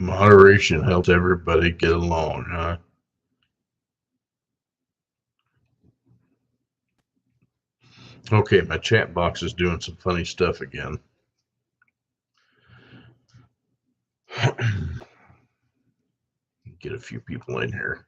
Moderation helps everybody get along, huh? Okay, my chat box is doing some funny stuff again. Get a few people in here.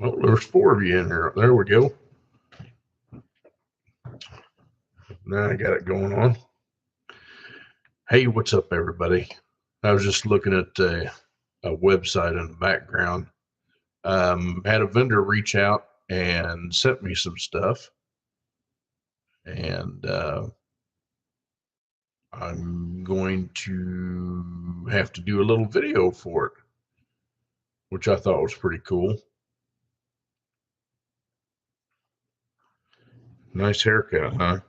Oh, there's 4 of you in here. There we go. Now I got it going on. Hey, what's up, everybody? I was just looking at a website in the background. Had a vendor reach out and sent me some stuff, and I'm going to have to do a little video for it, which I thought was pretty cool. Nice haircut, huh?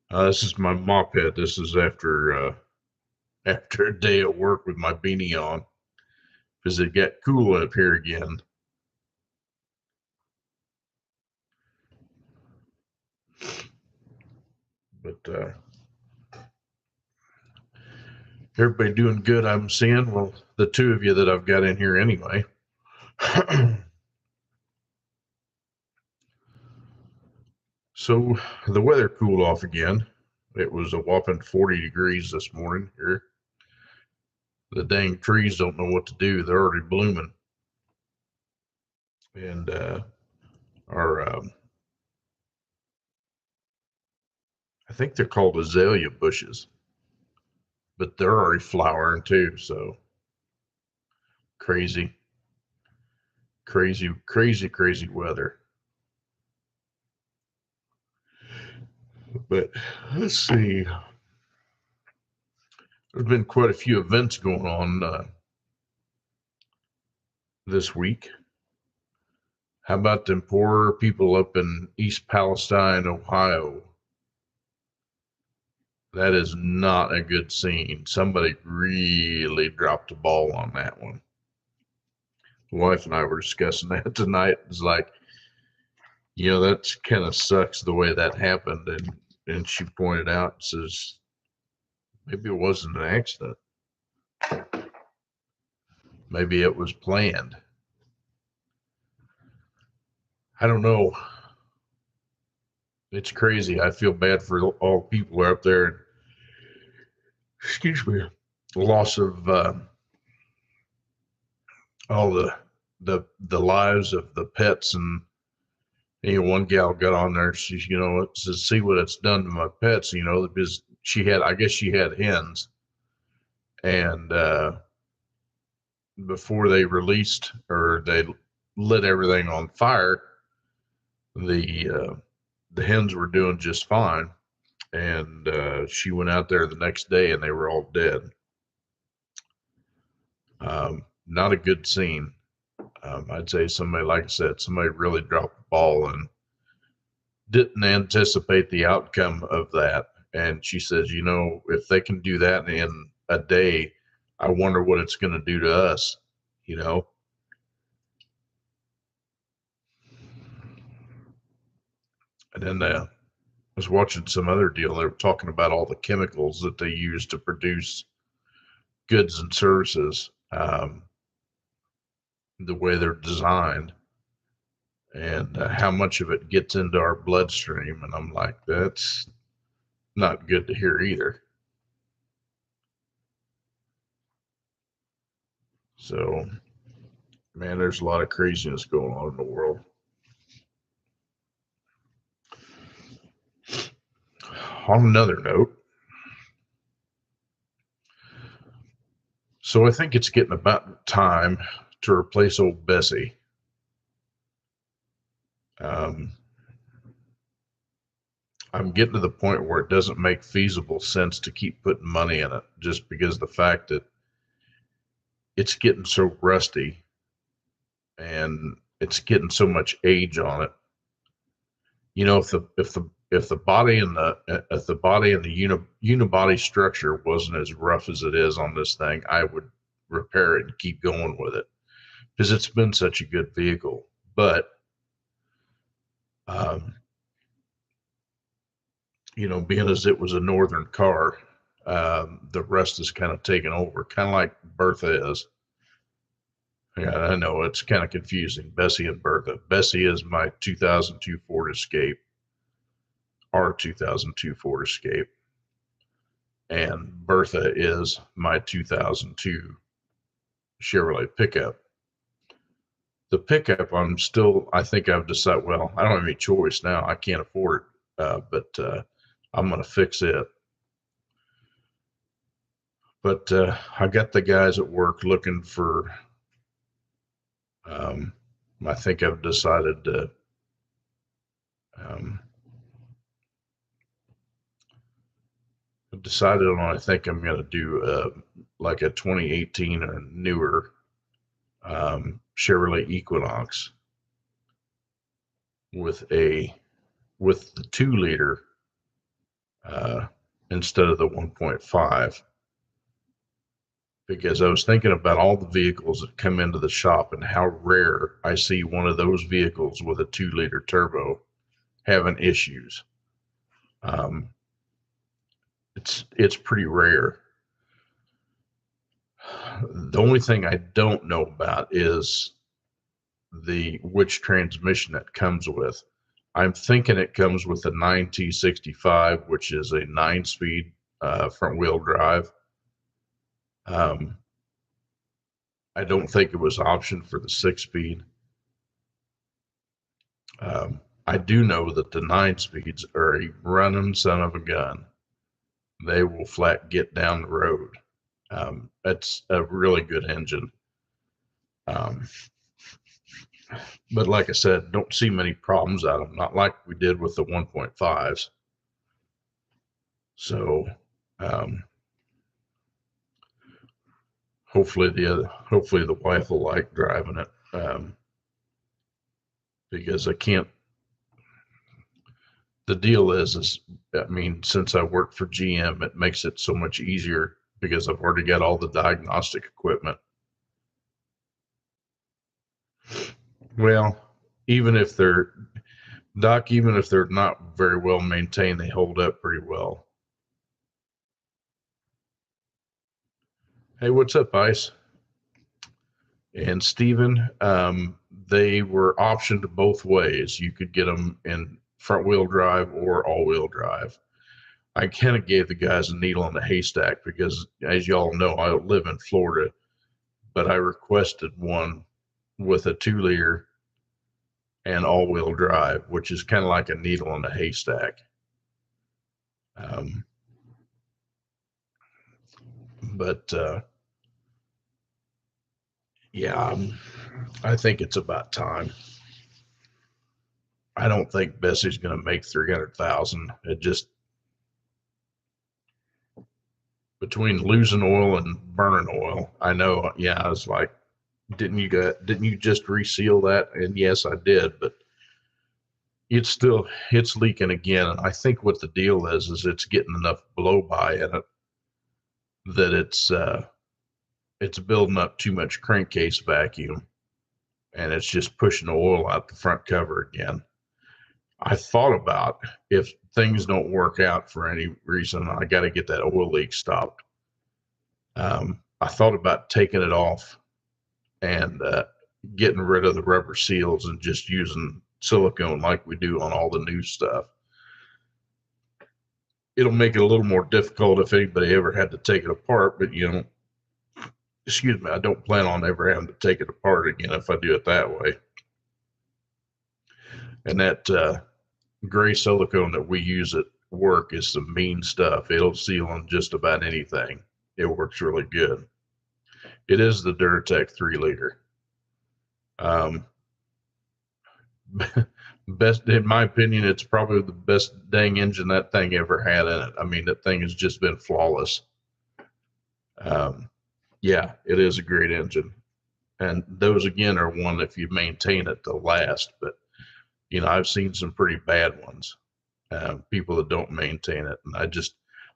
This is my mop head. This is after a day at work with my beanie on, because it got cool up here again. But everybody doing good, I'm seeing. Well, the 2 of you that I've got in here anyway. So the weather cooled off again. It was a whopping 40 degrees this morning here. The dang trees don't know what to do. They're already blooming. And our, I think they're called azalea bushes, but they're already flowering too. So crazy, crazy, crazy, crazy weather. But let's see. There's been quite a few events going on this week. How about them poor people up in East Palestine, Ohio? That is not a good scene. Somebody really dropped the ball on that one. The wife and I were discussing that tonight. It's like, that kind of sucks the way that happened. And she pointed out, says, maybe it wasn't an accident. Maybe it was planned. I don't know. It's crazy. I feel bad for all people out there. Excuse me. The loss of all the lives of the pets. And one gal got on there. She says, see what it's done to my pets. Because I guess she had hens, and before they released, or they lit everything on fire, the hens were doing just fine, and she went out there the next day and they were all dead. Not a good scene. I'd say somebody, like I said, somebody really dropped the ball, and didn't anticipate the outcome of that. And she says, you know, if they can do that in a day, I wonder what it's going to do to us, you know? And then I was watching some other deal. They were talking about all the chemicals that they use to produce goods and services, the way they're designed, and how much of it gets into our bloodstream. And I'm like, that's not good to hear either. So, man, there's a lot of craziness going on in the world. On another note, so I think it's getting about time to replace old Bessie. I'm getting to the point where it doesn't make feasible sense to keep putting money in it, just because of the fact that it's getting so rusty and it's getting so much age on it. You know, if the body and the unibody structure wasn't as rough as it is on this thing, I would repair it and keep going with it, because it's been such a good vehicle. But you know, being as it was a northern car, the rust is kind of taken over, kind of like Bertha is. Yeah, I know it's kind of confusing. Bessie and Bertha. Bessie is my 2002 Ford Escape, our 2002 Ford Escape, and Bertha is my 2002 Chevrolet pickup. The pickup, I think I've decided, well, I don't have any choice now. I can't afford it, but I'm going to fix it. But I got the guys at work looking for, I think I've decided to, I think I'm going to do like a 2018 or newer Chevrolet Equinox with the 2-liter instead of the 1.5, because I was thinking about all the vehicles that come into the shop and how rare I see one of those vehicles with a 2-liter turbo having issues. It's pretty rare. The only thing I don't know about is which transmission it comes with. I'm thinking it comes with a 9T65, which is a 9-speed front wheel drive. I don't think it was optioned for the 6-speed. I do know that the 9-speeds are a running son of a gun. They will flat get down the road. That's a really good engine. But like I said, don't see many problems out of them, not like we did with the 1.5s. So hopefully the wife will like driving it, because I can't. The deal is I mean, since I work for GM, it makes it so much easier because I've already got all the diagnostic equipment. Well, even if they're not very well maintained, they hold up pretty well. Hey, what's up, Ice? And Steven, they were optioned both ways. You could get them in front wheel drive or all wheel drive. I kind of gave the guys a needle in the haystack because, as y'all know, I live in Florida, but I requested one with a 2-liter and all wheel drive, which is kind of like a needle in the haystack. But yeah, I think it's about time. I don't think Bessie's going to make 300,000. It just, between losing oil and burning oil, I know. Yeah, I was like, didn't you just reseal that? And yes, I did, but it's leaking again. And I think what the deal is it's getting enough blow by in it that it's building up too much crankcase vacuum, and it's just pushing the oil out the front cover again. I thought about, if things don't work out for any reason, I got to get that oil leak stopped. I thought about taking it off and getting rid of the rubber seals and just using silicone like we do on all the new stuff. It'll make it a little more difficult if anybody ever had to take it apart, but excuse me, I don't plan on ever having to take it apart again if I do it that way. And that gray silicone that we use at work is some mean stuff. It'll seal on just about anything. It works really good. It is the Duratec 3-liter. Best, in my opinion, it's probably the best dang engine that thing ever had in it. I mean, that thing has just been flawless. Yeah, it is a great engine. And those, again, are one, if you maintain it, they'll last. But, I've seen some pretty bad ones, people that don't maintain it. And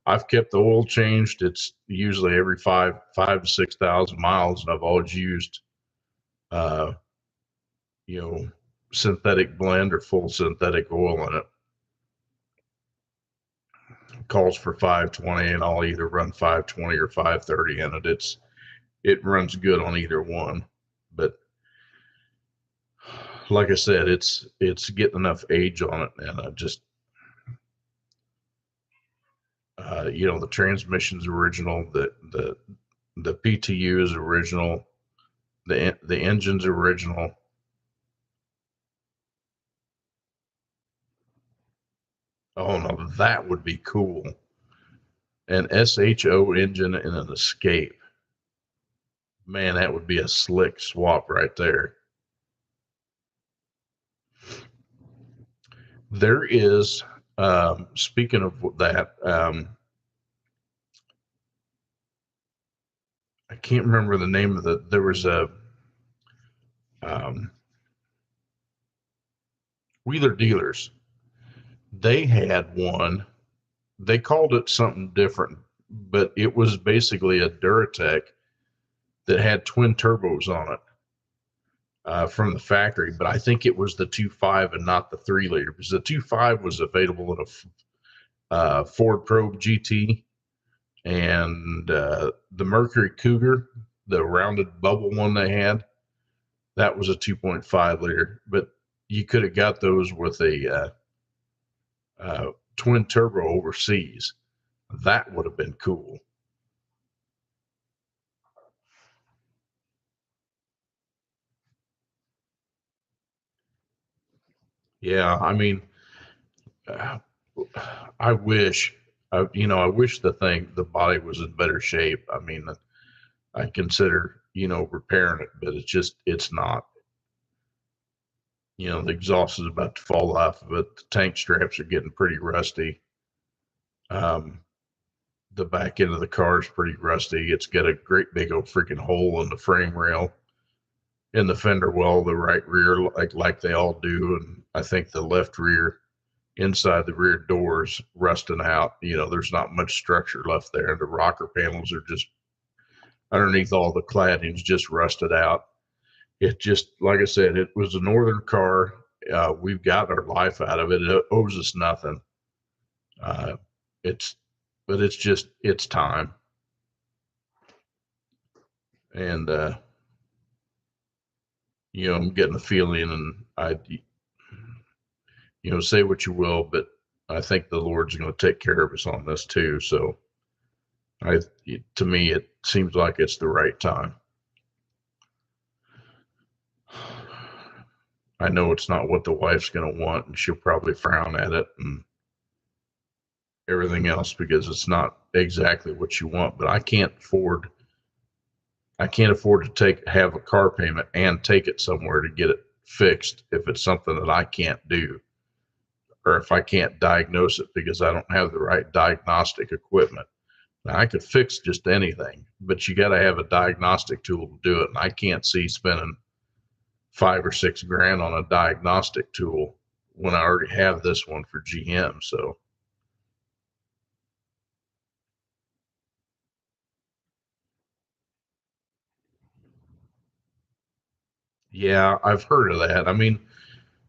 I've kept the oil changed. It's usually every 5,000 to 6,000 miles. And I've always used, synthetic blend or full synthetic oil in it. It calls for 520, and I'll either run 520 or 530 in it. It runs good on either one. But like I said, it's getting enough age on it, and I just the transmission's original, the PTU is original, the engine's original. Oh no, that would be cool. An SHO engine and an Escape. Man, that would be a slick swap right there. There is, speaking of that, I can't remember the name of there was a Wheeler Dealers. They had one. They called it something different, but it was basically a Duratec that had twin turbos on it from the factory. But I think it was the 2.5 and not the 3-liter, because the 2.5 was available in a Ford Probe GT, and the Mercury Cougar, the rounded bubble one they had, that was a 2.5 liter. But you could have got those with a twin turbo overseas. That would have been cool. Yeah, I mean, I wish, I wish the body was in better shape. I mean, I consider, repairing it, but it's not. The exhaust is about to fall off of it. The tank straps are getting pretty rusty. The back end of the car is pretty rusty. It's got a great big old freaking hole in the frame rail, in the fender well, the right rear, like they all do. And I think the left rear, inside the rear doors, rusting out. There's not much structure left there. The rocker panels are just underneath, all the cladding's just rusted out. It just, like I said, it was a northern car. We've got our life out of it. It owes us nothing. But it's time. And, I'm getting a feeling, and say what you will, but I think the Lord's going to take care of us on this too. So to me, it seems like it's the right time. I know it's not what the wife's going to want, and she'll probably frown at it and everything else because it's not exactly what you want, but I can't afford to have a car payment and take it somewhere to get it fixed if it's something that I can't do, or if I can't diagnose it because I don't have the right diagnostic equipment. Now, I could fix just anything, but you got to have a diagnostic tool to do it. And I can't see spending $5 or $6 grand on a diagnostic tool when I already have this one for GM. So yeah, I've heard of that. I mean,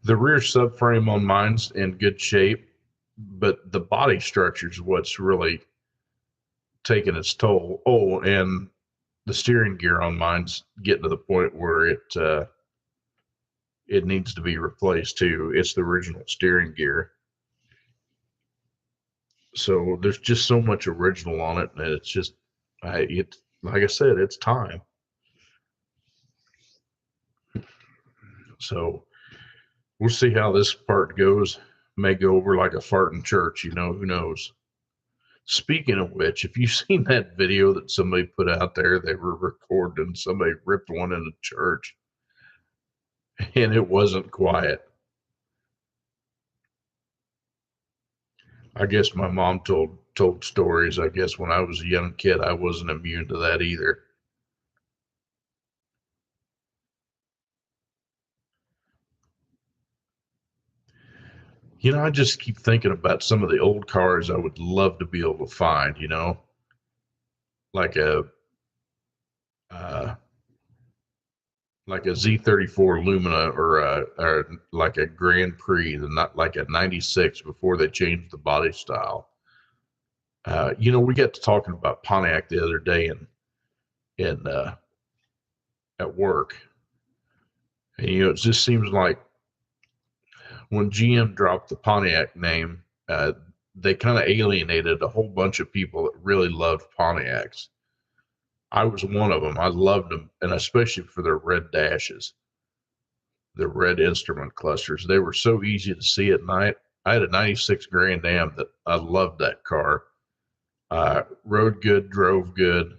the rear subframe on mine's in good shape, but the body structure is what's really taking its toll. Oh, and the steering gear on mine's getting to the point where it needs to be replaced too. It's the original steering gear. So there's just so much original on it, and it's just, like I said, it's time. So we'll see how this part goes. May go over like a fart in church, who knows? Speaking of which, if you've seen that video that somebody put out there, they were recording, somebody ripped one in a church, and it wasn't quiet. I guess my mom told stories. I guess when I was a young kid, I wasn't immune to that either. I just keep thinking about some of the old cars I would love to be able to find. Like a uh, like a Z34 Lumina or like a Grand Prix, not like a '96 before they changed the body style. We got to talking about Pontiac the other day in at work, and it just seems like when GM dropped the Pontiac name, they kind of alienated a whole bunch of people that really loved Pontiacs. I was one of them. I loved them, and especially for their red dashes, the red instrument clusters. They were so easy to see at night. I had a '96 Grand Am that I loved that car. Rode good, drove good.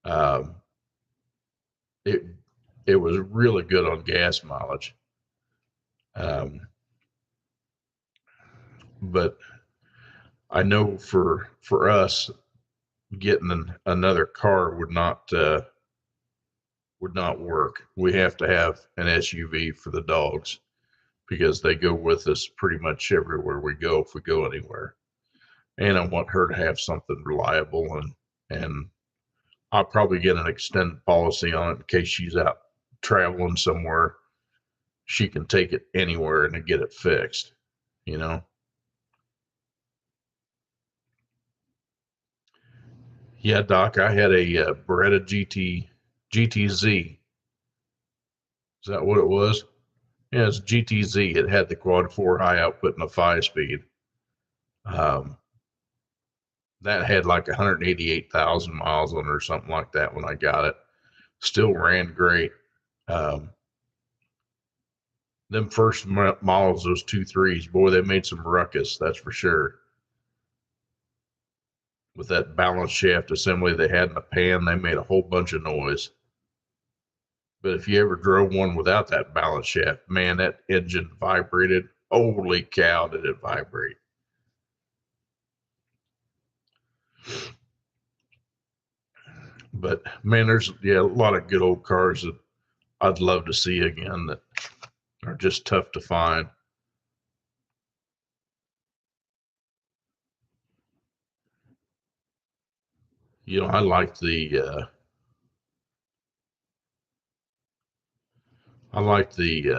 Um, it it was really good on gas mileage. Um, but I know for us, getting another car would not work. We have to have an SUV for the dogs because they go with us pretty much everywhere we go if we go anywhere. And I want her to have something reliable, and I'll probably get an extended policy on it in case she's out traveling somewhere. She can take it anywhere and get it fixed, you know? Yeah, Doc, I had a Beretta GTZ. Is that what it was? Yeah, it's GTZ. It had the quad four high output and a 5 speed. Um, that had like 188,000 miles on it or something like that when I got it. Still ran great. Um, them first models, those 2.3s, boy, they made some ruckus, that's for sure. With that balance shaft assembly they had in the pan, they made a whole bunch of noise. But if you ever drove one without that balance shaft, man, that engine vibrated. Holy cow, did it vibrate! But man, there's a lot of good old cars that I'd love to see again that are just tough to find. I like the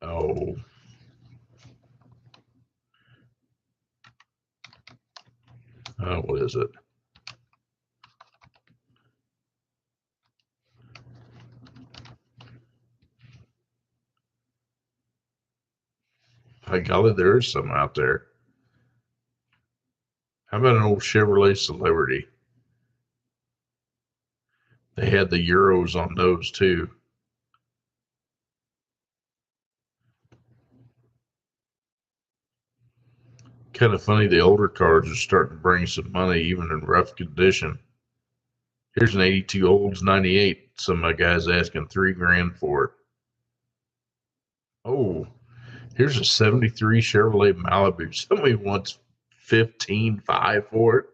oh what is it? By golly, there is some out there. How about an old Chevrolet Celebrity? They had the Euros on those too. Kind of funny, the older cars are starting to bring some money even in rough condition. Here's an 82 Olds 98. Some of my guys asking $3,000 for it. Oh, here's a 73 Chevrolet Malibu. Somebody wants 15.5 for it.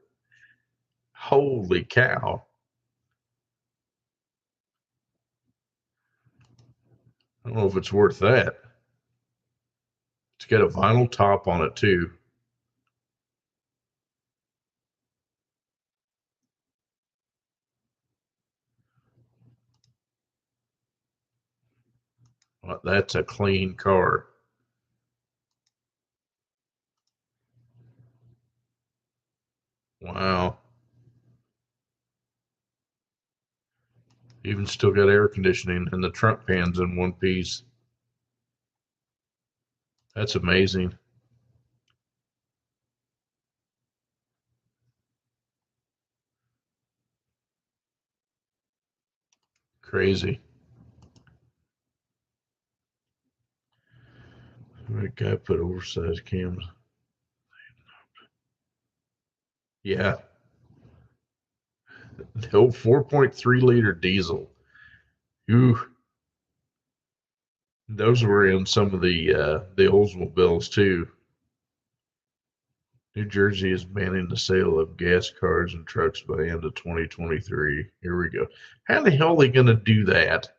Holy cow. I don't know if it's worth that. It's got a vinyl top on it too. Well, that's a clean car. Wow. Even still got air conditioning and the trunk pan's in one piece. That's amazing. Crazy. That guy put oversized cams. Yeah. The old 4.3 liter diesel. Ooh, those were in some of the Oldsmobiles too. New Jersey is banning the sale of gas cars and trucks by the end of 2023. Here we go. How the hell are they going to do that?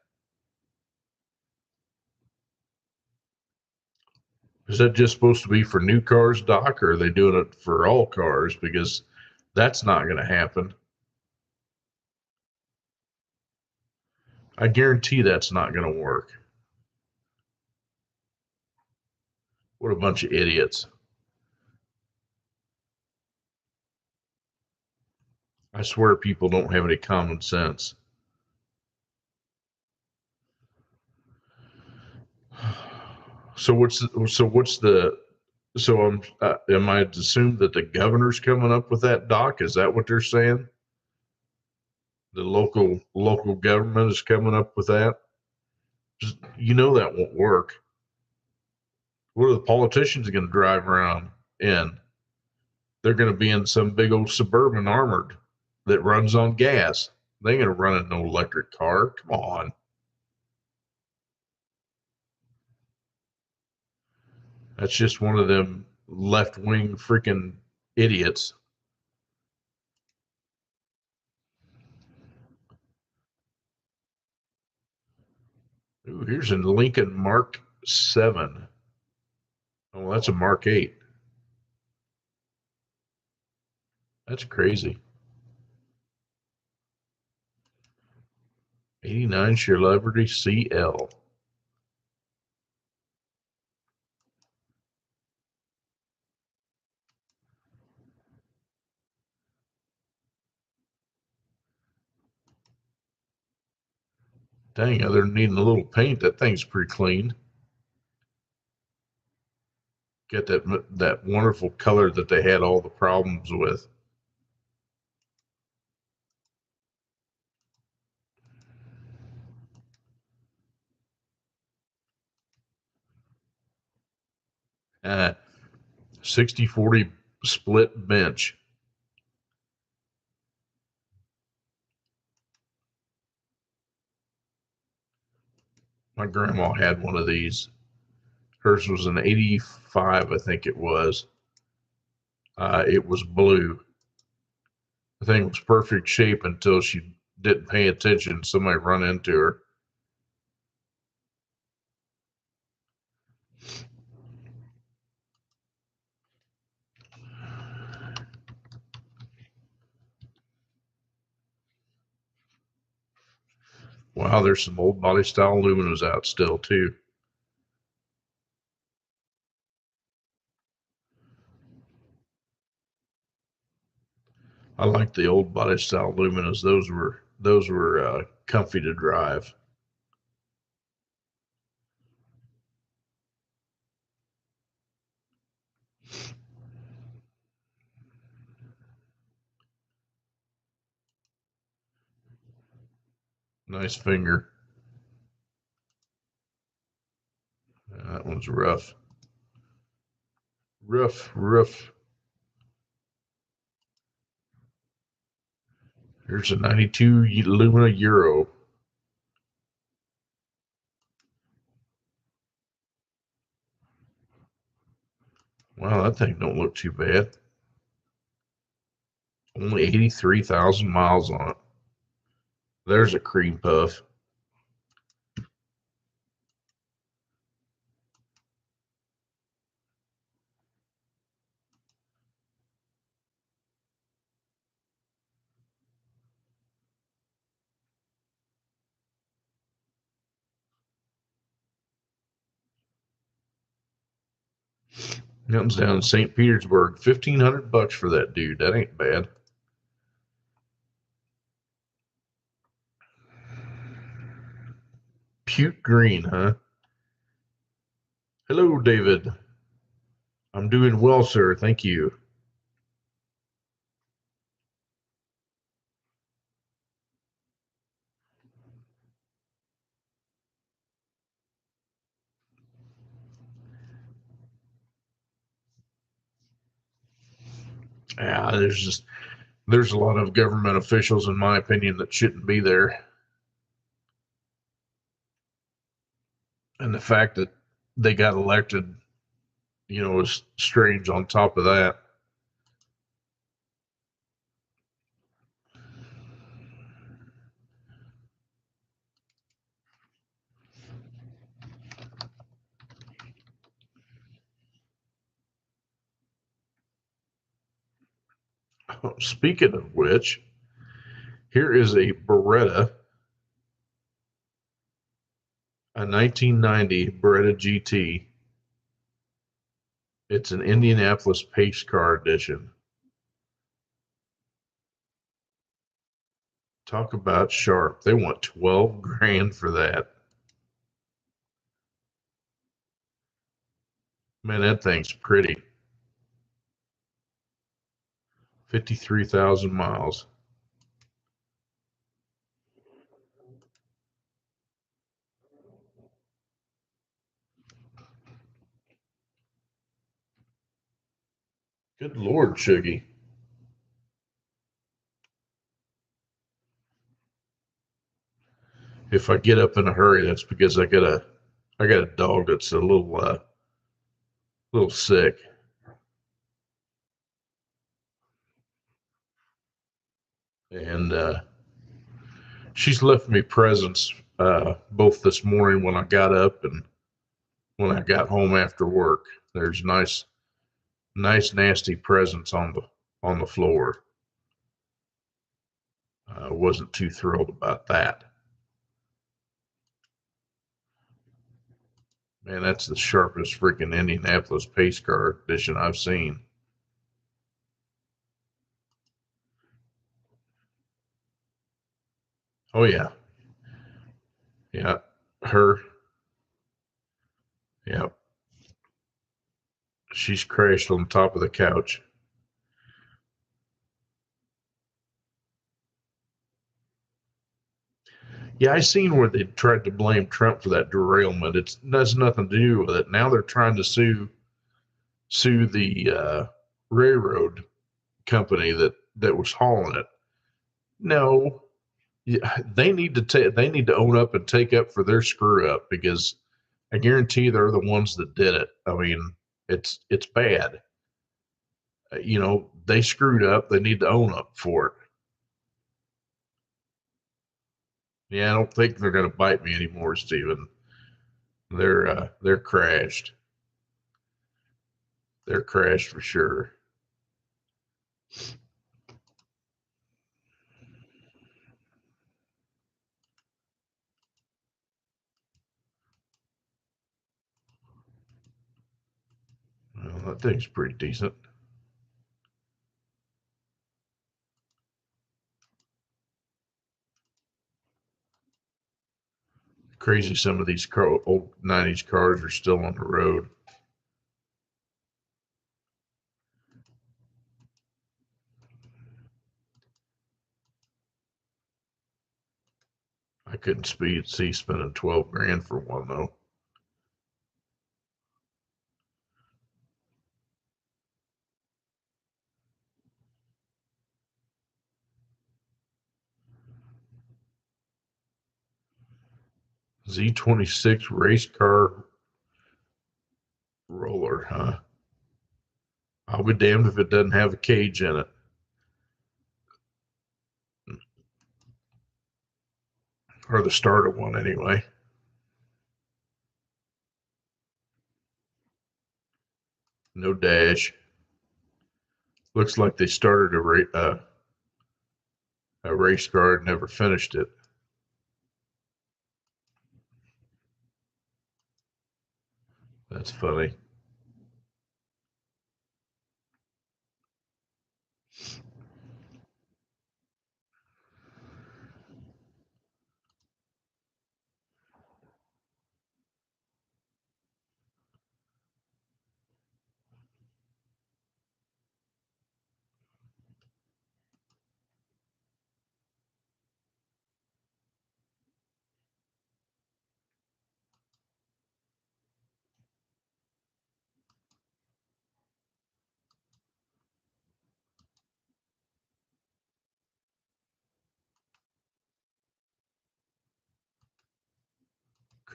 Is that just supposed to be for new cars, Doc, or are they doing it for all cars? Because that's not going to happen. I guarantee that's not going to work. What a bunch of idiots. I swear people don't have any common sense. So am I to assume that the governor's coming up with that, Doc? Is that what they're saying? The local government is coming up with that? Just, that won't work. What are the politicians going to drive around in? They're going to be in some big old Suburban armored that runs on gas. They ain't going to run in no electric car. Come on. That's just one of them left wing freaking idiots. Ooh, here's a Lincoln Mark 7. Oh, that's a Mark 8. That's crazy. 89 Chevrolet CL. Dang, other than needing a little paint, that thing's pretty clean. Get that wonderful color that they had all the problems with. Uh, 60-40 split bench. My grandma had one of these. Hers was an 85, I think it was. It was blue. The thing was perfect shape until she didn't pay attention. Somebody run into her. Wow, there's some old body style aluminums out still too. I like the old body style aluminums. Those were comfy to drive. Nice finger. That one's rough. Rough. Here's a 92 Lumina Euro. Wow, that thing don't look too bad. Only 83,000 miles on it. There's a cream puff. Comes down in St. Petersburg. $1,500 for that dude. That ain't bad. Puke green, huh? Hello, David. I'm doing well, sir. Thank you. Yeah, there's a lot of government officials, in my opinion, that shouldn't be there. And the fact that they got elected, is strange on top of that. Speaking of which, here is a Beretta, a 1990 Beretta GT. It's an Indianapolis pace car edition. Talk about sharp. They want 12 grand for that. Man, that thing's pretty. 53,000 miles. Good Lord, Shuggy. If I get up in a hurry, that's because I got a dog that's a little sick. And she's left me presents both this morning when I got up and when I got home after work. There's nice nasty presents on the floor. I wasn't too thrilled about that. Man, that's the sharpest freaking Indianapolis pace car edition I've seen. Oh yeah, yeah, her, yeah, she's crashed on top of the couch. Yeah, I seen where they tried to blame Trump for that derailment. It has nothing to do with it. Now they're trying to sue the railroad company that was hauling it. No, yeah, they need to own up and take up for their screw up because I guarantee they're the ones that did it. I mean, it's bad. They screwed up. They need to own up for it. Yeah, I don't think they're going to bite me anymore, Steven. They're crashed. They're crashed for sure. Well, that thing's pretty decent. Crazy some of these old 90s cars are still on the road. I couldn't see spending 12 grand for one though. Z26 race car roller, huh? I'll be damned if it doesn't have a cage in it. Or the start of one anyway. No dash. Looks like they started a race car and never finished it. That's funny.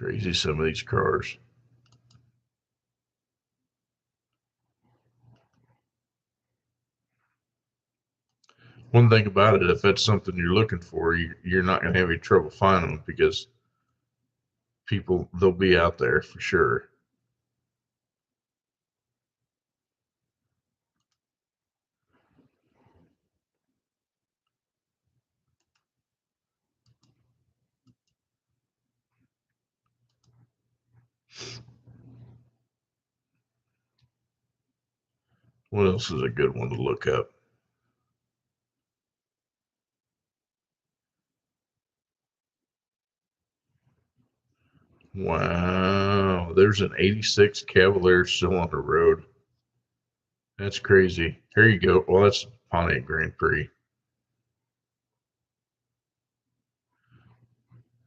Crazy, some of these cars. One thing about it, if that's something you're looking for, you're not going to have any trouble finding them because they'll be out there for sure. What else is a good one to look up? Wow, there's an 86 Cavalier still on the road. That's crazy. Here you go. Well, that's Pontiac Grand Prix.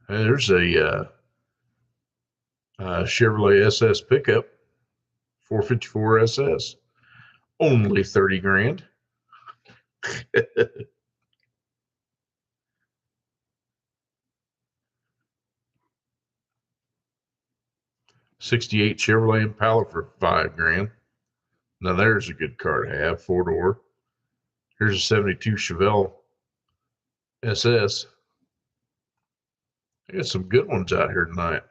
And there's Chevrolet SS pickup, 454 SS, only 30 grand. 68 Chevrolet Impala for 5 grand. Now there's a good car to have, 4-door. Here's a 72 Chevelle SS. I got some good ones out here tonight.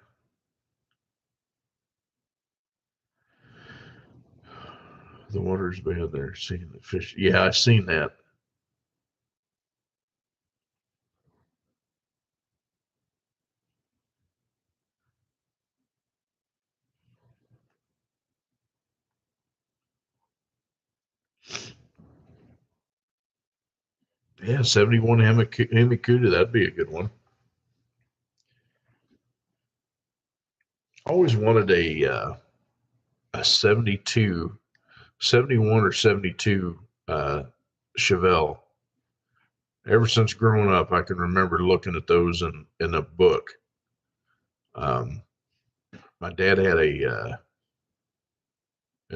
The water's bad there. Seeing the fish. Yeah, I seen that. Yeah, 71 Hemi-Cuda. That'd be a good one. I always wanted a 72, 71 or 72 Chevelle. Ever since growing up, I can remember looking at those in a book. My dad had an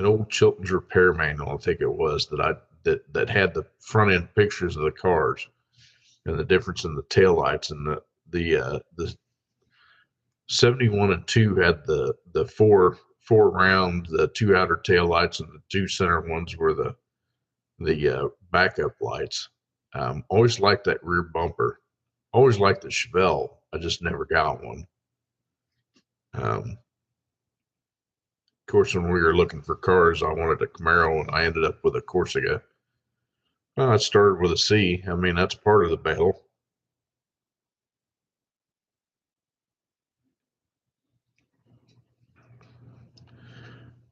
old Chilton's repair manual, I think it was, that had the front end pictures of the cars and the difference in the taillights, and the 71 and 2 had the four round, the two outer taillights, and the two center ones were the backup lights. Always liked that rear bumper. Always liked the Chevelle. I just never got one. Of course, when we were looking for cars, I wanted a Camaro, and I ended up with a Corsica. Well, it started with a C. I mean, that's part of the battle.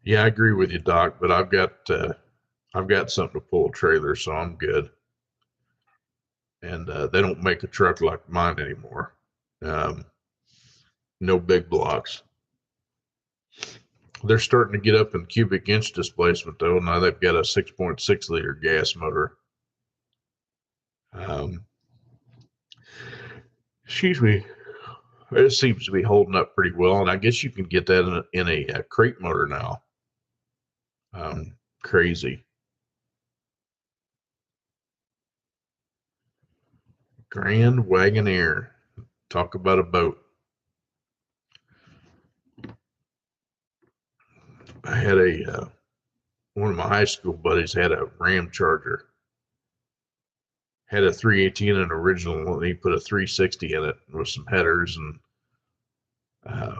Yeah, I agree with you, Doc. But I've got something to pull a trailer, so I'm good. And they don't make a truck like mine anymore. Um, no big blocks. They're starting to get up in cubic inch displacement though. Now they've got a 6.6 liter gas motor. Um, excuse me. It seems to be holding up pretty well, and I guess you can get that in a crate motor now. Crazy. Grand Wagoneer. Talk about a boat. I had one of my high school buddies had a Ram Charger. Had a 318 an original, and he put a 360 in it with some headers and a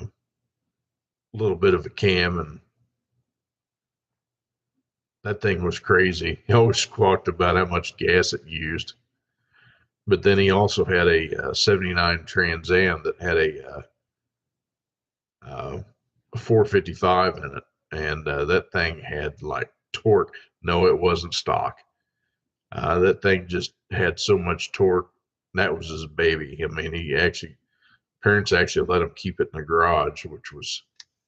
little bit of a cam, and that thing was crazy. He always squawked about how much gas it used. But then he also had a 79 Trans Am that had a 455 in it, and that thing had like torque. No, it wasn't stock. That thing just had so much torque. That was his baby. I mean, parents actually let him keep it in the garage, which was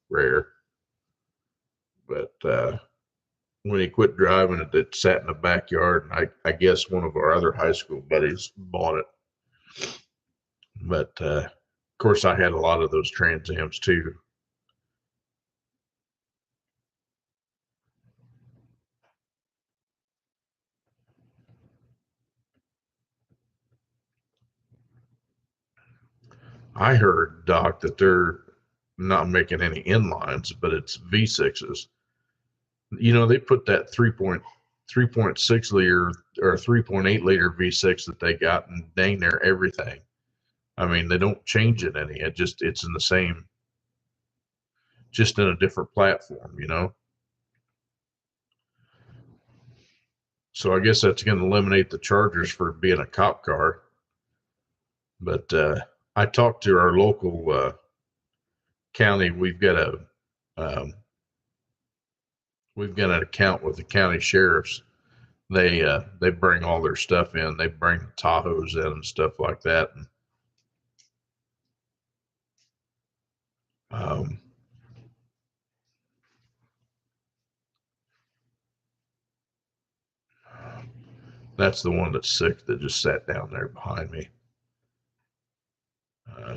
rare. But when he quit driving it, it sat in the backyard, and I guess one of our other high school buddies bought it. But of course, I had a lot of those Trans Ams too. I heard, Doc, that not making any inlines, but it's V6s. You know, they put that 3.6 liter or 3.8 liter V6 that they got in dang near everything. I mean, they don't change it any. It's in the same, just in a different platform, you know? So I guess that's going to eliminate the Chargers for being a cop car. But I talked to our local county. Um, we've got an account with the county sheriffs. They bring all their stuff in. They bring Tahoes in and stuff like that. And, um, that's the one that's sick that just sat down there behind me.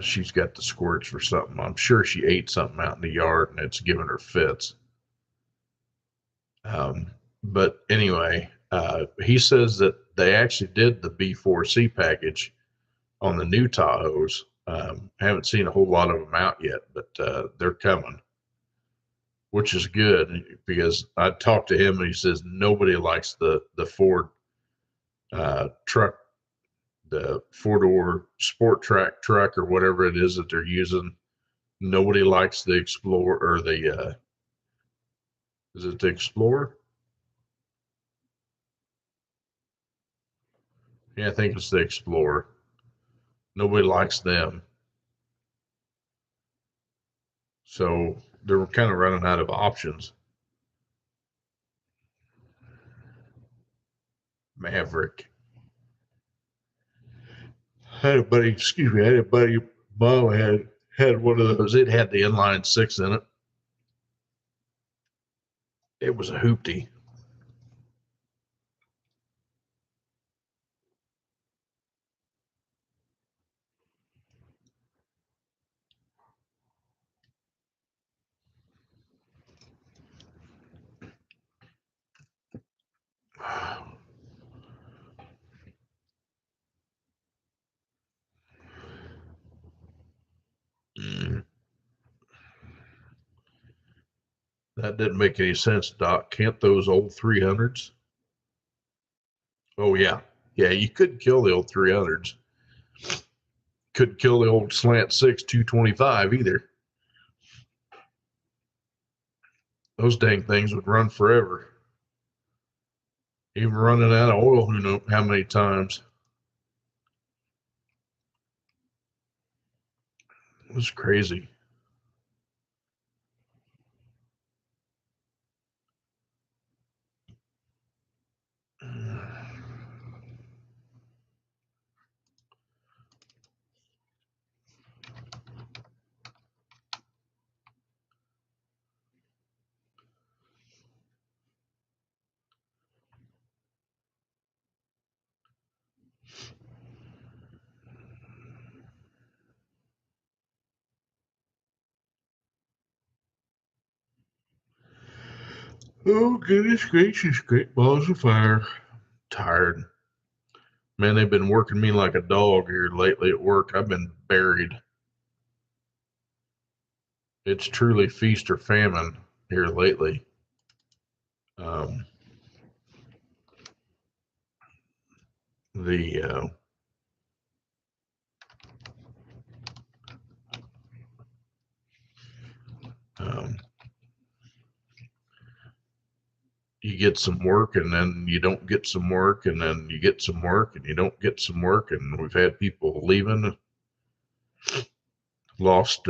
She's got the squirts for something. I'm sure she ate something out in the yard and it's giving her fits. But anyway, he says that they actually did the B4C package on the new Tahoes. Haven't seen a whole lot of them out yet, but they're coming, which is good because I talked to him and he says nobody likes the Ford truck, the 4-door sport track truck or whatever it is that they're using. Nobody likes the Explorer or the is it the Explorer? Yeah, I think it's the Explorer. Nobody likes them. So they were kind of running out of options. Maverick. I had a buddy, excuse me, I had a buddy, mom had one of those. It had the inline six in it. It was a hoopty. Mm, that didn't make any sense, Doc. Can't those old 300s? Oh, yeah. Yeah, you couldn't kill the old 300s. Couldn't kill the old slant six 225 either. Those dang things would run forever. Even running out of oil, who knows how many times. It was crazy. Oh, goodness gracious, great balls of fire. Tired. Man, they've been working me like a dog here lately at work. I've been buried. It's truly feast or famine here lately. Um, the um, you get some work and then you don't get some work and then you get some work and you don't get some work, and we've had people leaving, lost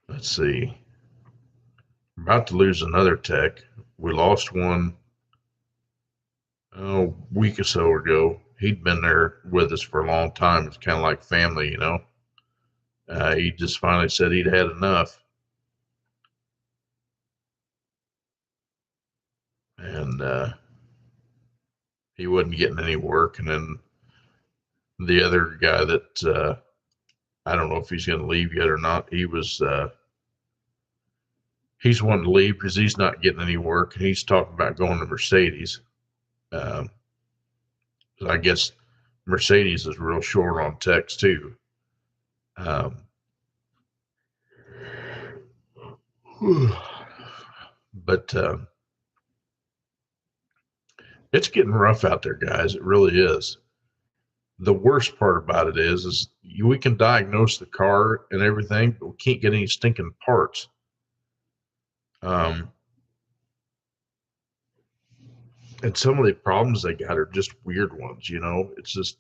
let's see, about to lose another tech. We lost one a week or so ago. He'd been there with us for a long time. It's kind of like family, you know. He just finally said he'd had enough, and he wasn't getting any work. And then the other guy that I don't know if he's going to leave yet or not. He's wanting to leave because he's not getting any work, and he's talking about going to Mercedes. I guess Mercedes is real short on techs too. Um, but it's getting rough out there, guys. It really is. The worst part about it is we can diagnose the car and everything, but we can't get any stinking parts. Um, and some of the problems they got are just weird ones. It's just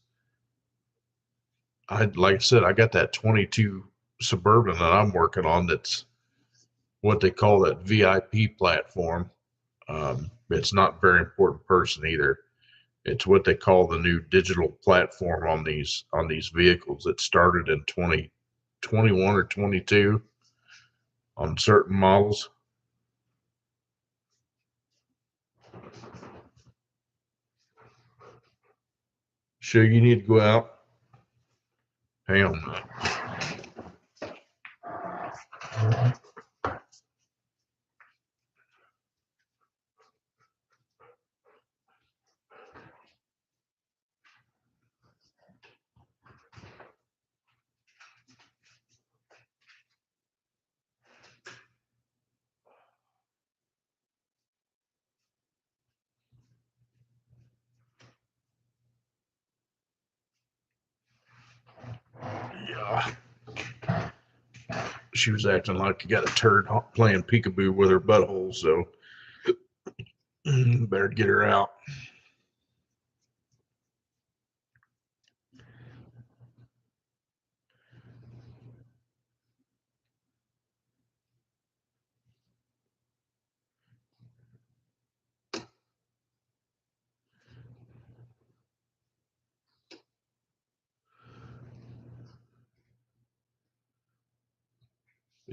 like I said, I got that 22 Suburban that I'm working on. That's what they call that VIP platform. It's not a very important person either. It's what they call the new digital platform on these vehicles. It started in 2021 or 22 on certain models. Sure, you need to go out. Hang on. Yeah, she was acting like you got a turd playing peekaboo with her butthole, so better get her out.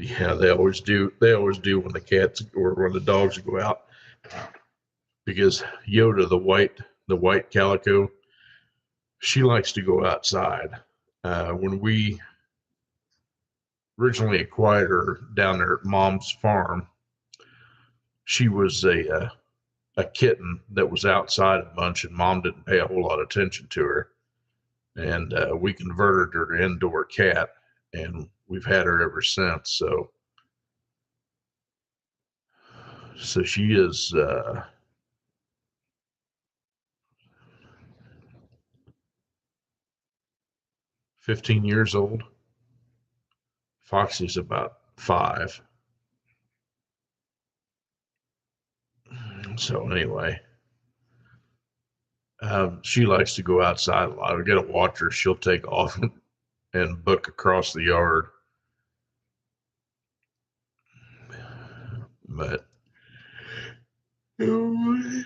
Yeah, they always do. They always do when the cats or when the dogs go out, because Yoda, the white calico, she likes to go outside. When we originally acquired her down there at Mom's farm, she was a kitten that was outside a bunch, and Mom didn't pay a whole lot of attention to her. And we converted her to indoor cat, and we've had her ever since. So she is 15 years old. Foxy's about 5. So anyway, she likes to go outside a lot. I get to watch her. She'll take off and book across the yard. But oh,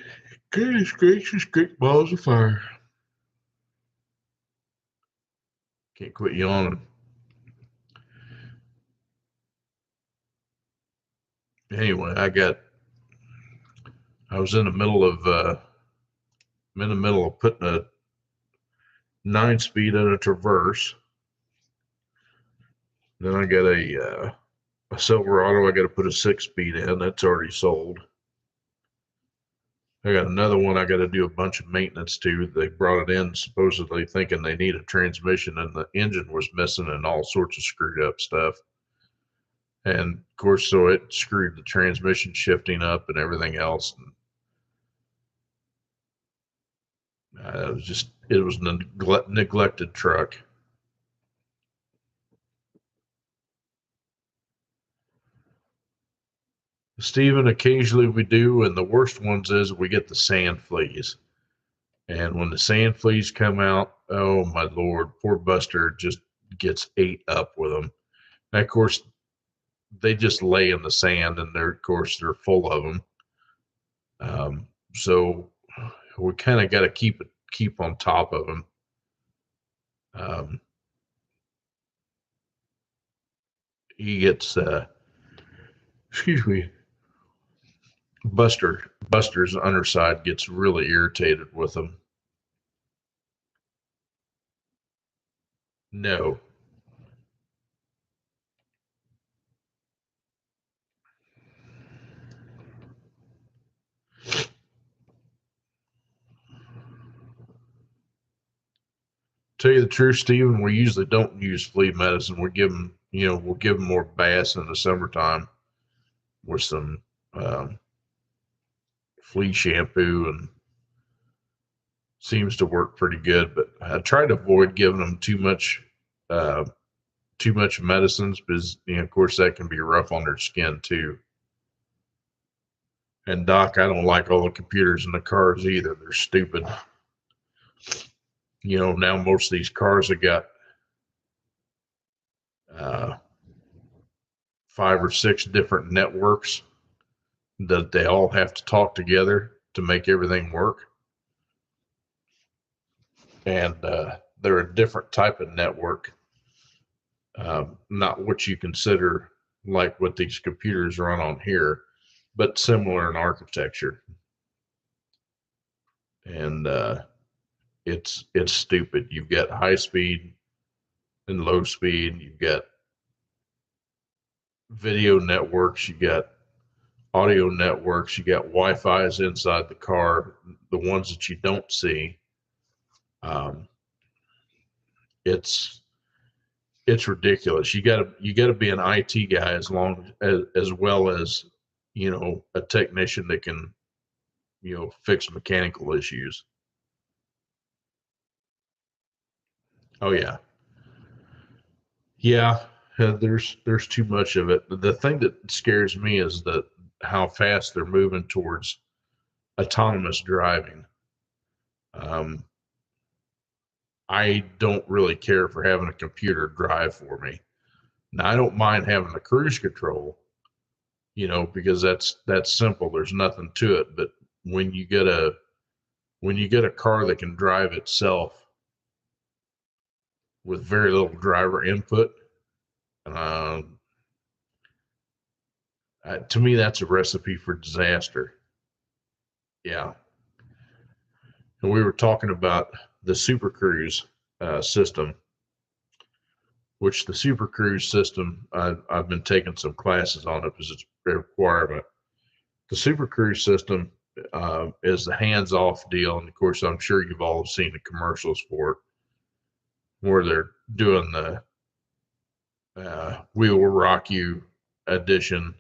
goodness gracious, great balls of fire! Can't quit yawning. Anyway, I was in the middle of putting a 9-speed in a Traverse. Then I got a Silverado. I got to put a 6-speed in. That's already sold. I got another one I got to do a bunch of maintenance to. They brought it in supposedly thinking they need a transmission, and the engine was missing and all sorts of screwed up stuff. And of course, so it screwed the transmission shifting up and everything else. And it was a neglected truck. Stephen, occasionally we do, and the worst ones is we get the sand fleas. And when the sand fleas come out, oh my lord, poor Buster just gets ate up with them. And of course, they just lay in the sand, and they're full of them. So we kind of got to keep on top of them. Um, he gets, excuse me, Buster's underside gets really irritated with them. No. Tell you the truth, Stephen, we usually don't use flea medicine. We give them, we'll give them more bass in the summertime with some flea shampoo, and seems to work pretty good. But I try to avoid giving them uh, too much medicines because, of course, that can be rough on their skin too. And Doc, I don't like all the computers in the cars either. They're stupid. Now most of these cars have got uh, 5 or 6 different networks that they all have to talk together to make everything work. And they're a different type of network, not what you consider like what these computers run on here, but similar in architecture. And it's stupid. You've got high speed and low speed. You've got video networks. You got audio networks. You got Wi-Fi's inside the car, the ones that you don't see. It's ridiculous. You gotta be an IT guy as well as a technician that can fix mechanical issues. Oh yeah, yeah. There's too much of it. The thing that scares me is that how fast they're moving towards autonomous driving. Um, I don't really care for having a computer drive for me. Now I don't mind having a cruise control, because that's simple. There's nothing to it. But when you get a car that can drive itself with very little driver input, to me that's a recipe for disaster. Yeah. And we were talking about the Super Cruise system, which the Super Cruise system, I've been taking some classes on it because it's a requirement. The Super Cruise system is the hands-off deal, and of course, I'm sure you've all seen the commercials for it, where they're doing the "We Will Rock You" edition,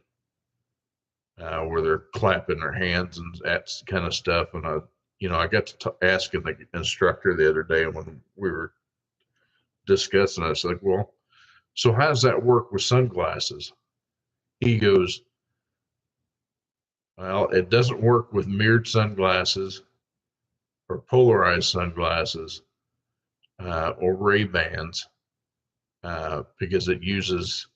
where they're clapping their hands and that kind of stuff. And I got to asking the instructor the other day when we were discussing it. I was like, well, so how does that work with sunglasses? He goes, well, it doesn't work with mirrored sunglasses or polarized sunglasses or Ray-Bans because it uses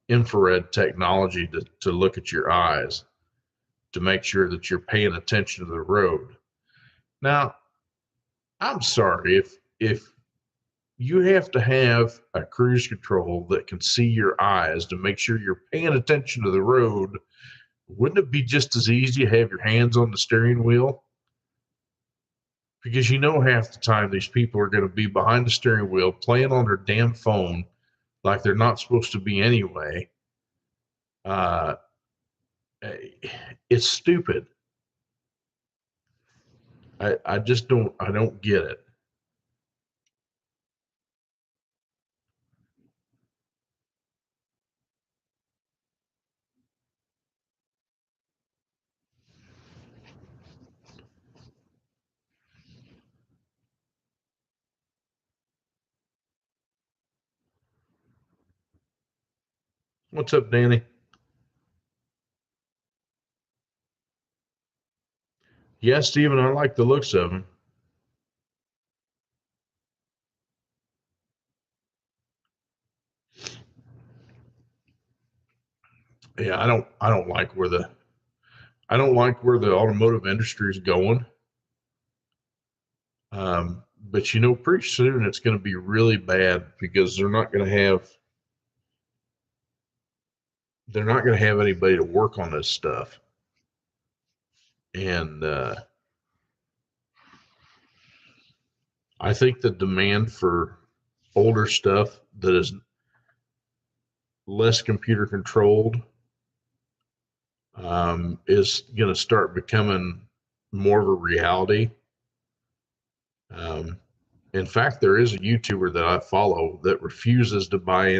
infrared technology to look at your eyes to make sure that you're paying attention to the road. Now, I'm sorry if you have to have a cruise control that can see your eyes to make sure you're paying attention to the road. Wouldn't it be just as easy to have your hands on the steering wheel? Because half the time these people are going to be behind the steering wheel playing on their damn phone like they're not supposed to be anyway. It's stupid. I just don't get it. What's up, Danny? Yeah, Steven, I like the looks of him. Yeah, I don't like where the automotive industry is going. But pretty soon it's going to be really bad because they're not going to have anybody to work on this stuff. And I think the demand for older stuff that is less computer controlled is going to start becoming more of a reality. In fact, there is a YouTuber that I follow that refuses to buy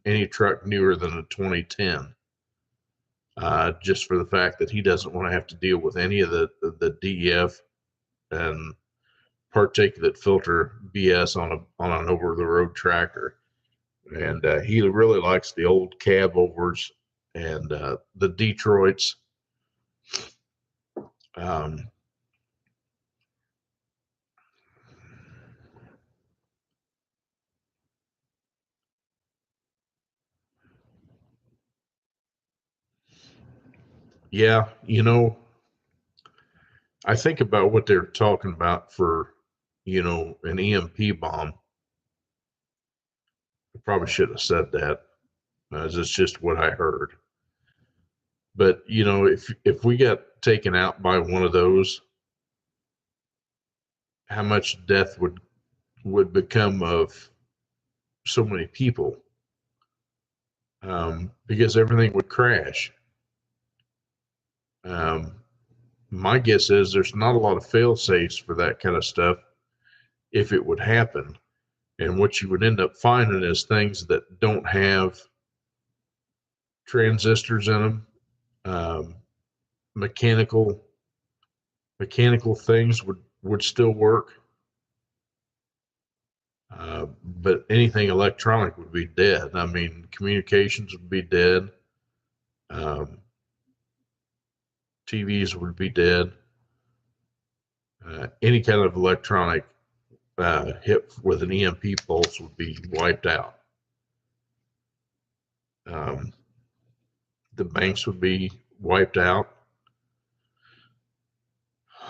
any truck newer than a 2010, just for the fact that he doesn't want to have to deal with any of the DEF and particulate filter BS on an over the road tractor. And he really likes the old cab overs and the Detroits. Um, yeah, I think about what they're talking about for, an EMP bomb. I probably should have said that, as it's just what I heard. But if we got taken out by one of those, how much death would become of so many people? Because everything would crash. My guess is there's not a lot of fail safes for that kind of stuff if it would happen. And what you would end up finding is things that don't have transistors in them, um, mechanical things would still work, but anything electronic would be dead. I mean, communications would be dead. Um, TVs would be dead. Any kind of electronic hit with an EMP pulse would be wiped out. The banks would be wiped out.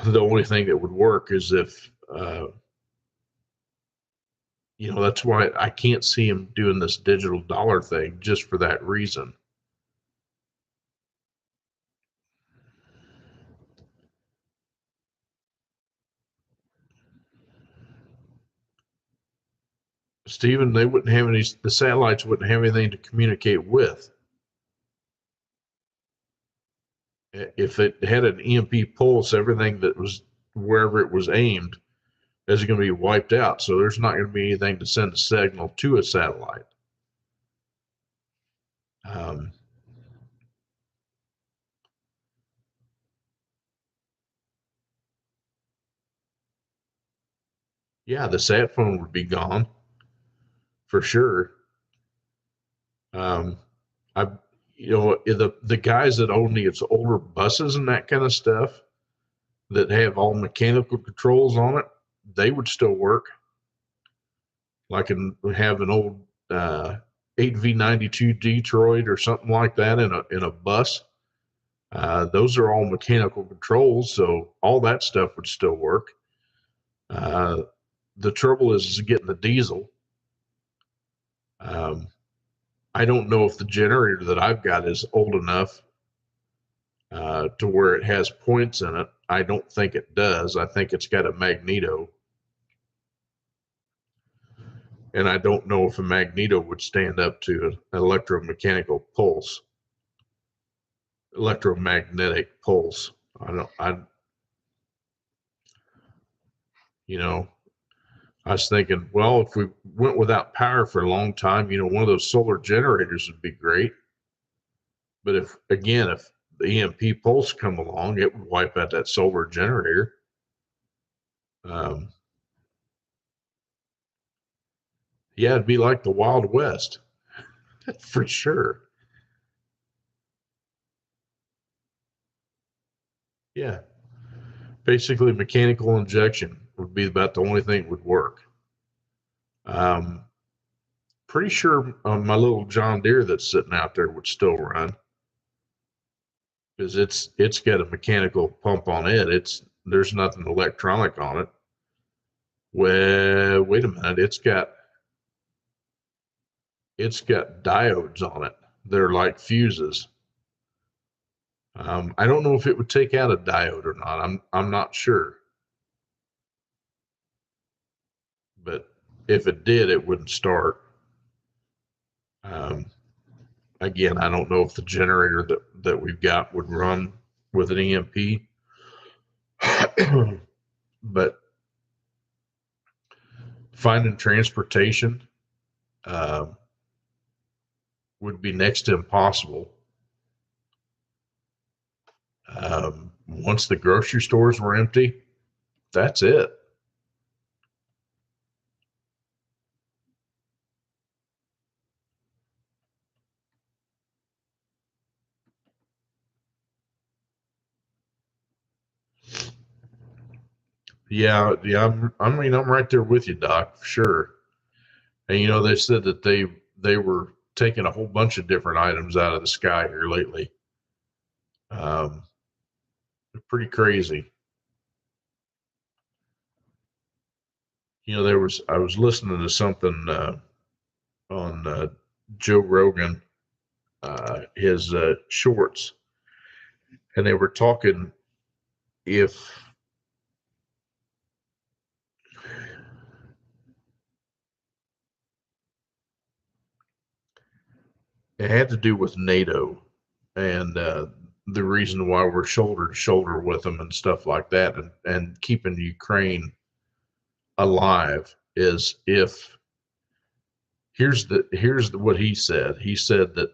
The only thing that would work is if, that's why I can't see him doing this digital dollar thing just for that reason. Stephen, the satellites wouldn't have anything to communicate with. If it had an EMP pulse, everything that was wherever it was aimed is going to be wiped out. So there's not going to be anything to send a signal to a satellite. Yeah, the sat phone would be gone for sure. I, the guys that own these older buses and that kind of stuff that have all mechanical controls on it, they would still work. Like have an old 8V92 Detroit or something like that in a bus. Those are all mechanical controls, so all that stuff would still work. The trouble is getting the diesel. I don't know if the generator that I've got is old enough to where it has points in it. I don't think it does. I think it's got a magneto. And I don't know if a magneto would stand up to an electromechanical pulse, electromagnetic pulse. I was thinking, well, if we went without power for a long time, one of those solar generators would be great. But if the EMP pulse come along, it would wipe out that solar generator. Yeah, it'd be like the Wild West for sure. Yeah, basically mechanical injection would be about the only thing that would work. Pretty sure my little John Deere that's sitting out there would still run because it's got a mechanical pump on it. There's nothing electronic on it. Well, wait a minute. It's got diodes on it. They're like fuses. I don't know if it would take out a diode or not. I'm not sure. But if it did, it wouldn't start. Again, I don't know if the generator that we've got would run with an EMP. But finding transportation uh, would be next to impossible. Once the grocery stores were empty, that's it. Yeah. I'm right there with you, Doc, for sure. And they said that they were taking a whole bunch of different items out of the sky here lately. Um, Pretty crazy. I was listening to something on Joe Rogan, his shorts, and they were talking if it had to do with NATO and the reason why we're shoulder to shoulder with them and stuff like that, and keeping Ukraine alive is if what he said. He said that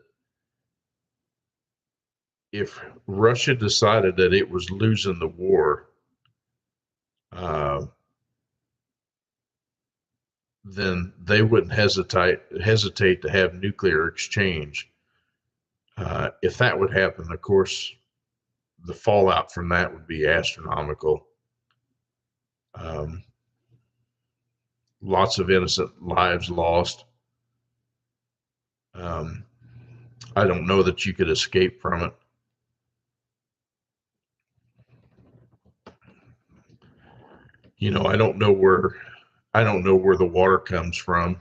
if Russia decided that it was losing the war, uh, then they wouldn't hesitate to have nuclear exchange. If that would happen, of course, the fallout from that would be astronomical. Um, Lots of innocent lives lost. Um, I don't know that you could escape from it. I don't know where the water comes from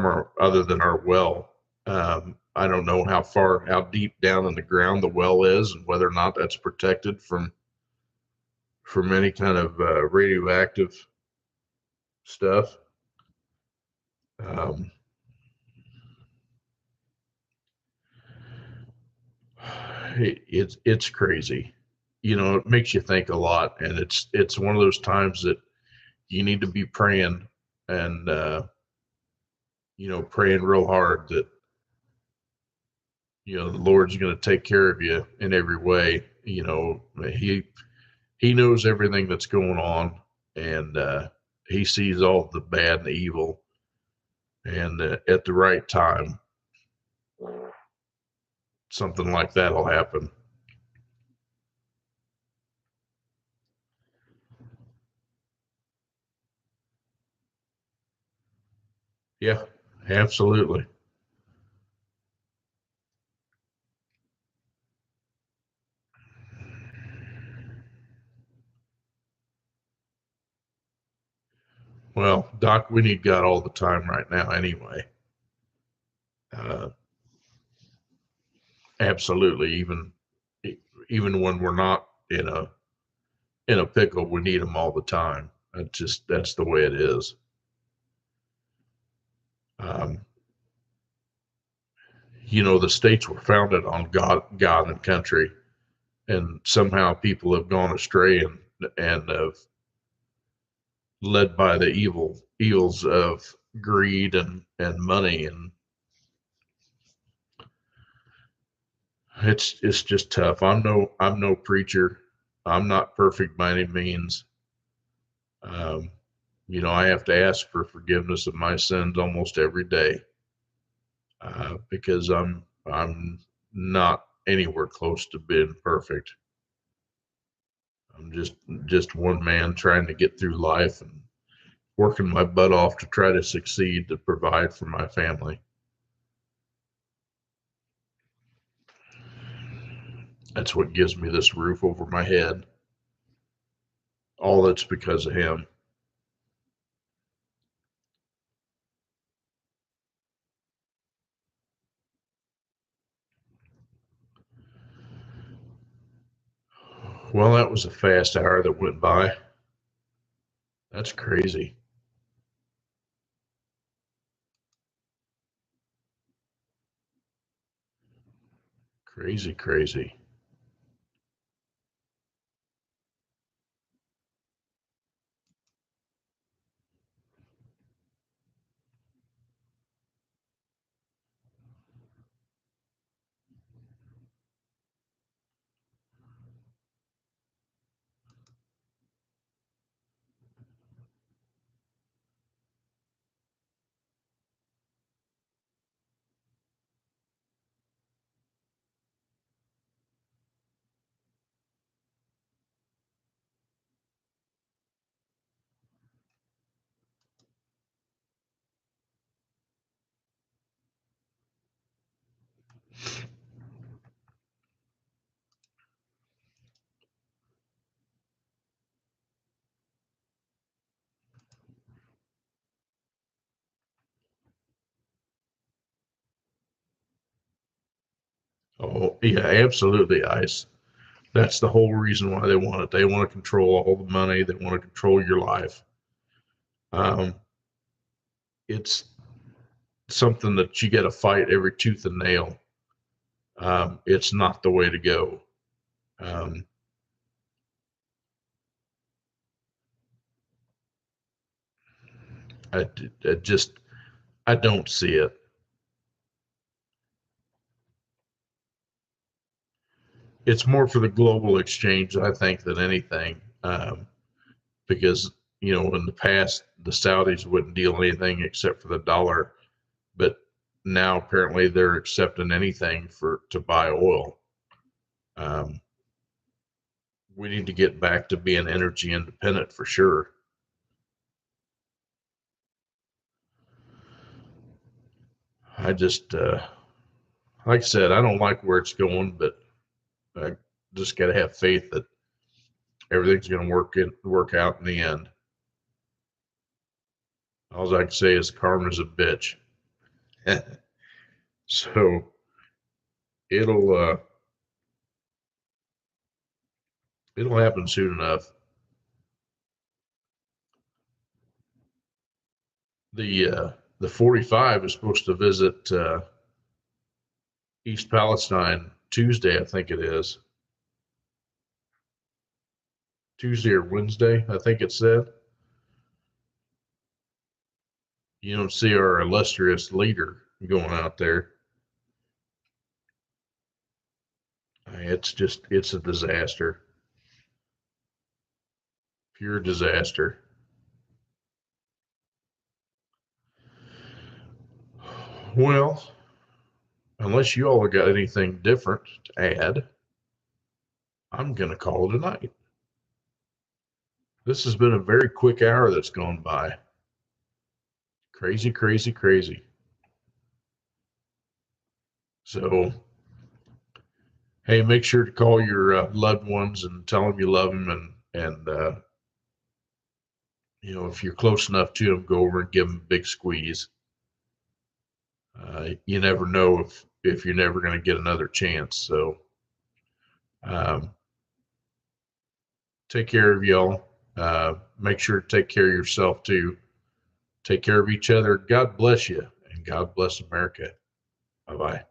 our other than our well. I don't know how deep down in the ground the well is, and whether or not that's protected from any kind of radioactive stuff. Um, it's crazy. It makes you think a lot, and it's one of those times that you need to be praying and praying real hard that the Lord's going to take care of you in every way. He knows everything that's going on, and he sees all the bad and the evil, and at the right time, something like that'll happen. Yeah, absolutely. Well, Doc, we need God all the time right now, anyway. Uh, Absolutely. Even when we're not in a pickle, we need them all the time. That's the way it is. Um, the states were founded on God and country, and somehow people have gone astray and have led by the evils of greed and money, and it's just tough. I'm no preacher. I'm not perfect by any means. Um, I have to ask for forgiveness of my sins almost every day because I'm not anywhere close to being perfect. I'm just one man trying to get through life and working my butt off to try to succeed to provide for my family. That's what gives me this roof over my head. All that's because of him. Well, that was a fast hour that went by. That's crazy. Crazy, crazy. Oh, yeah, absolutely, Ice. That's the whole reason why they want it. They want to control all the money. They want to control your life. Um, it's something that you got to fight every tooth and nail. It's not the way to go. Um, I, I just, I don't see it. It's more for the global exchange, I think, than anything. Because, in the past, the Saudis wouldn't deal anything except for the dollar, but now apparently they're accepting anything to buy oil. Um, we need to get back to being energy independent for sure. I just, like I said, I don't like where it's going, but I just got to have faith that everything's going to work out in the end. All I can say is karma's a bitch. So it'll uh, it'll happen soon enough. The 45 is supposed to visit East Palestine Tuesday, I think it is. Tuesday or Wednesday, I think it said. You don't see our illustrious leader going out there. It's a disaster. Pure disaster. Well, unless you all got anything different to add, I'm going to call it a night. This has been a very quick hour that's gone by. Crazy, crazy, crazy. So, hey, make sure to call your loved ones and tell them you love them, and if you're close enough to them, go over and give them a big squeeze. You never know if you're never going to get another chance. So, um, take care of y'all. Make sure to take care of yourself too. Take care of each other. God bless you, and God bless America. Bye bye.